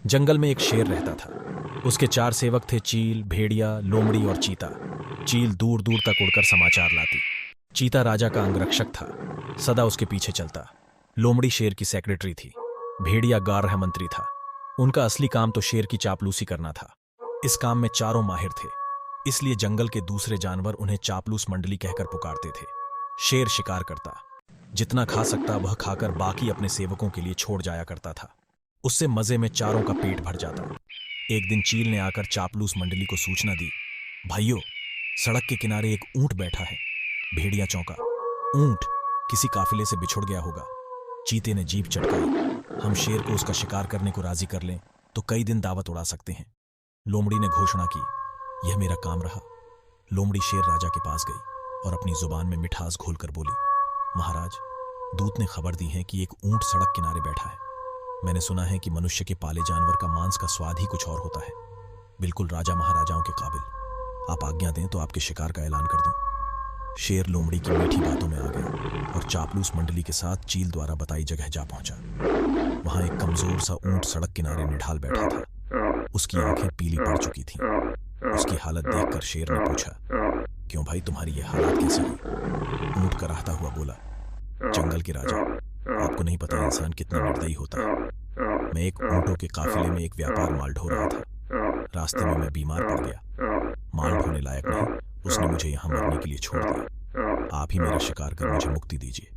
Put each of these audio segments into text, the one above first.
जंगल में एक शेर रहता था। उसके 4 सेवक थे, चील, भेड़िया, लोमड़ी और चीता। चील दूर दूर तक उड़कर समाचार लाती। चीता राजा का अंगरक्षक था, सदा उसके पीछे चलता। लोमड़ी शेर की सेक्रेटरी थी। भेड़िया गृह मंत्री था। उनका असली काम तो शेर की चापलूसी करना था। इस काम में चारों माहिर थे, इसलिए जंगल के दूसरे जानवर उन्हें चापलूस मंडली कहकर पुकारते थे। शेर शिकार करता, जितना खा सकता वह खाकर बाकी अपने सेवकों के लिए छोड़ जाया करता था। उससे मजे में चारों का पेट भर जाता। एक दिन चील ने आकर चापलूस मंडली को सूचना दी, भाइयों, सड़क के किनारे एक ऊंट बैठा है। भेड़िया चौंका, ऊंट? किसी काफिले से बिछुड़ गया होगा। चीते ने जीभ चटकाई, हम शेर को उसका शिकार करने को राजी कर लें तो कई दिन दावत उड़ा सकते हैं। लोमड़ी ने घोषणा की, यह मेरा काम रहा। लोमड़ी शेर राजा के पास गई और अपनी जुबान में मिठास घोलकर बोली, महाराज, दूत ने खबर दी है कि एक ऊंट सड़क किनारे बैठा है। मैंने सुना है कि मनुष्य के पाले जानवर का मांस का स्वाद ही कुछ और होता है, बिल्कुल राजा महाराजाओं के काबिल। आप आज्ञा दें तो आपके शिकार का ऐलान कर दूं। शेर लोमड़ी की मीठी बातों में आ गया और चापलूस मंडली के साथ चील द्वारा बताई जगह जा पहुंचा। वहां एक कमजोर सा ऊंट सड़क किनारे निढाल बैठा था। उसकी आंखें पीली पड़ चुकी थीं। उसकी हालत देखकर शेर ने पूछा, क्यों भाई, तुम्हारी यह हालत कैसे हुई? ऊंट कराहता हुआ बोला, जंगल के राजा, आपको नहीं पता इंसान कितना निर्दयी होता है। मैं एक ऊंटों के काफिले में एक व्यापार माल ढो रहा था। रास्ते में मैं बीमार पड़ गया। माल ढोने लायक नहीं, उसने मुझे यहां मरने के लिए छोड़ दिया। आप ही मेरा शिकार कर मुझे मुक्ति दीजिए।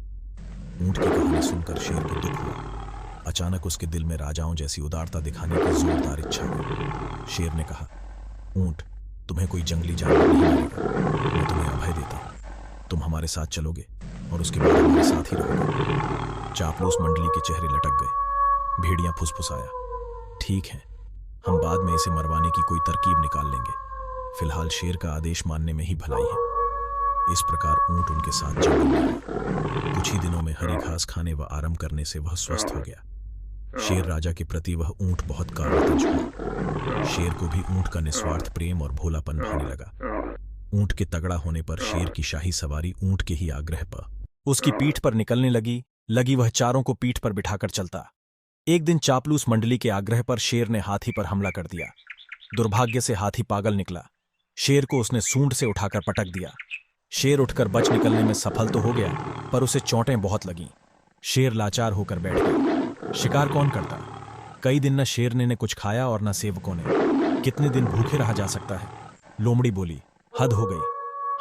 ऊंट की कहानी सुनकर शेर को दुख हुआ। अचानक उसके दिल में राजाओं जैसी उदारता दिखाने की जोरदार इच्छा हुई। शेर ने कहा, ऊंट, तुम्हें कोई जंगली जानवर नहीं मारेगा। मैं तुम्हें अभय देता हूं। तुम हमारे साथ चलोगे और उसके बाद हमारे साथ ही रहोगे। चापलूस मंडली के चेहरे लटक गए। भेड़िया फुसफुसाया, ठीक है, हम बाद में इसे मरवाने की कोई तरकीब निकाल लेंगे। फिलहाल शेर का आदेश मानने में ही भलाई है। इस प्रकार ऊंट उनके साथ जंगल में गया। कुछ ही दिनों में हरी घास खाने व आराम करने से वह स्वस्थ हो गया। शेर राजा के प्रति वह ऊंट बहुत काबिल हुआ। शेर को भी ऊंट का निस्वार्थ प्रेम और भोलापन भाने लगा। ऊंट के तगड़ा होने पर शेर की शाही सवारी ऊंट के ही आग्रह पर उसकी पीठ पर निकलने लगी वह चारों को पीठ पर बिठाकर चलता। एक दिन चापलूस मंडली के आग्रह पर शेर ने हाथी पर हमला कर दिया। दुर्भाग्य से हाथी पागल निकला। शेर को उसने सूंड से उठाकर पटक दिया। शेर उठकर बच निकलने में सफल तो हो गया, पर उसे चोटें बहुत लगीं। शेर लाचार होकर बैठ गया। शिकार कौन करता? कई दिन न शेर ने कुछ खाया और न सेवकों ने। कितने दिन भूखे रहा जा सकता है? लोमड़ी बोली, हद हो गई।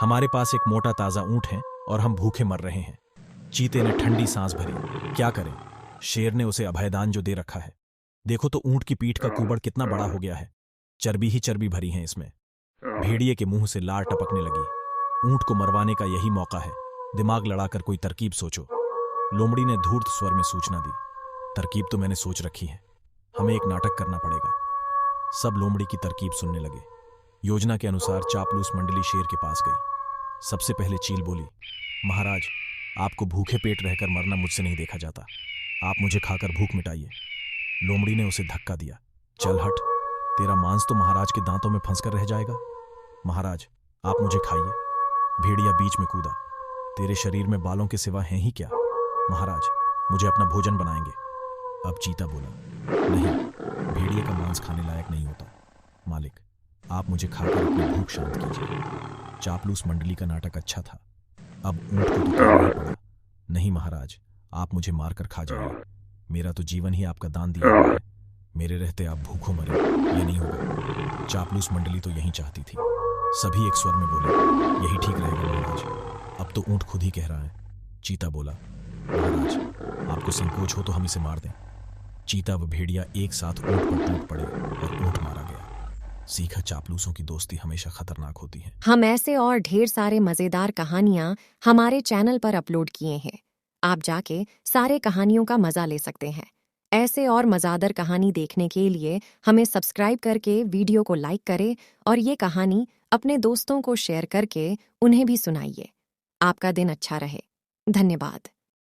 हमारे पास एक मोटा ताजा ऊंट है और हम भूखे मर रहे हैं। चीते ने ठंडी सांस भरी, क्या करें? शेर ने उसे अभयदान जो दे रखा है। देखो तो ऊंट की पीठ का कुबड़ कितना बड़ा हो गया है। चर्बी ही चर्बी भरी है इसमें। भेड़िए के मुंह से लार टपकने लगी। ऊंट को मरवाने का यही मौका है। दिमाग लड़ाकर कोई तरकीब सोचो। लोमड़ी ने धूर्त स्वर में सूचना दी, तरकीब तो मैंने सोच रखी है। हमें एक नाटक करना पड़ेगा। सब लोमड़ी की तरकीब सुनने लगे। योजना के अनुसार चापलूस मंडली शेर के पास गई। सबसे पहले चील बोली, महाराज, आपको भूखे पेट रहकर मरना मुझसे नहीं देखा जाता। आप मुझे खाकर भूख मिटाइए। लोमड़ी ने उसे धक्का दिया, चल हट, तेरा मांस तो महाराज के दांतों में फंसकर रह जाएगा। महाराज, आप मुझे खाइए। भेड़िया बीच में कूदा, तेरे शरीर में बालों के सिवा हैं ही क्या? महाराज, मुझे अपना भोजन बनाएंगे। अब चीता बोला, नहीं, भेड़िए का मांस खाने लायक नहीं होता। मालिक, आप मुझे खाकर अपनी भूख शांत कीजिए। चापलूस मंडली का नाटक अच्छा था। अब ऊंट को तो करना ही पड़ा। नहीं महाराज, आप मुझे मारकर खा जाइए। मेरा तो जीवन ही आपका दान दिया हुआ है। मेरे रहते आप भूखों मरे, ये नहीं होगा। चापलूस मंडली तो यही चाहती थी। सभी एक स्वर में बोले, यही ठीक रहेगा महाराज। अब तो ऊंट खुद ही कह रहा है। चीता बोला, महाराज, आपको संकोच हो तो हम इसे मार दें। चीता व भेड़िया एक साथ ऊंट पर टूट पड़े और ऊंट मारा गया। सीखा, चापलूसों की दोस्ती हमेशा खतरनाक होती है। हम ऐसे और ढेर सारे मजेदार कहानियां हमारे चैनल पर अपलोड किए हैं। आप जाके सारे कहानियों का मजा ले सकते हैं। ऐसे और मज़ेदार कहानी देखने के लिए हमें सब्सक्राइब करके वीडियो को लाइक करें और ये कहानी अपने दोस्तों को शेयर करके उन्हें भी सुनाइए। आपका दिन अच्छा रहे। धन्यवाद।